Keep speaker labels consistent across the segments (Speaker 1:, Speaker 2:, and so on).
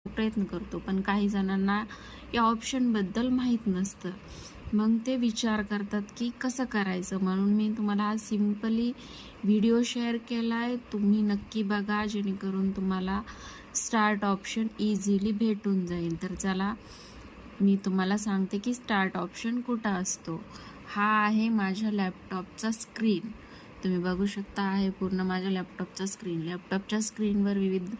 Speaker 1: प्रयत्न करतो, पण काही जणांना या ऑप्शनबद्दल माहीत नसतं. मग ते विचार करतात की कसं करायचं. म्हणून मी तुम्हाला हा सिम्पली व्हिडिओ शेअर केला आहे. तुम्ही नक्की बघा, जेणेकरून तुम्हाला स्टार्ट ऑप्शन इझिली भेटून जाईल. तर चला मी तुम्हाला सांगते की स्टार्ट ऑप्शन कुठं असतो. हा आहे माझ्या लॅपटॉपचा स्क्रीन. तुम्ही बघू शकता आहे पूर्ण माझ्या लॅपटॉपचा स्क्रीन. लॅपटॉपच्या स्क्रीनवर विविध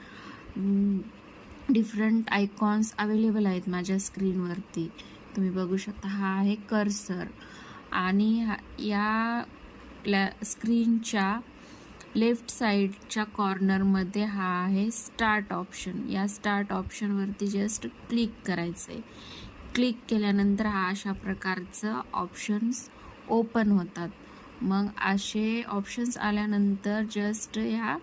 Speaker 1: डिफरंट आयकॉन्स अवेलेबल आहेत माझ्या स्क्रीनवरती. तुम्ही बघू शकता हा आहे कर्सर आणि या स्क्रीनच्या लेफ्ट साईडच्या कॉर्नरमध्ये हा आहे स्टार्ट ऑप्शन. या स्टार्ट ऑप्शनवरती जस्ट क्लिक करायचं आहे. क्लिक केल्यानंतर हा अशा प्रकारचं ऑप्शन्स ओपन होतात. मग असे ऑप्शन्स आल्यानंतर जस्ट ह्या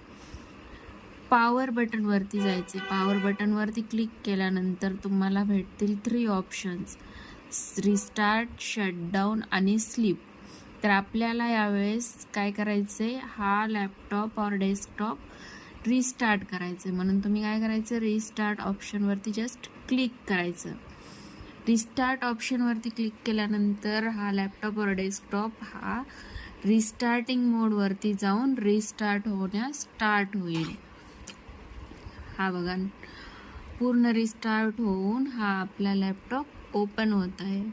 Speaker 1: पॉवर बटनवरती जायचे. पॉवर बटनवरती क्लिक केल्यानंतर तुम्हाला भेटतील 3 ऑप्शन्स, रिस्टार्ट, शटडाऊन आणि स्लीप. तर आपल्याला यावेळेस काय करायचं आहे, हा लॅपटॉप और डेस्कटॉप रिस्टार्ट करायचं आहे. म्हणून तुम्ही काय करायचं, रिस्टार्ट ऑप्शनवरती जस्ट क्लिक करायचं. रिस्टार्ट ऑप्शनवरती क्लिक केल्यानंतर हा लॅपटॉप और डेस्कटॉप हा रिस्टार्टिंग मोडवरती जाऊन रिस्टार्ट होण्यास स्टार्ट होईल. हा बघा पूर्ण रिस्टार्ट होऊन हा आपला लॅपटॉप ओपन होत आहे.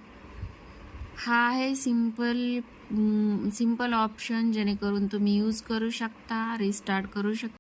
Speaker 1: हा आहे सिंपल ऑप्शन, जेणेकरून तुम्ही यूज करू शकता, रिस्टार्ट करू शकता.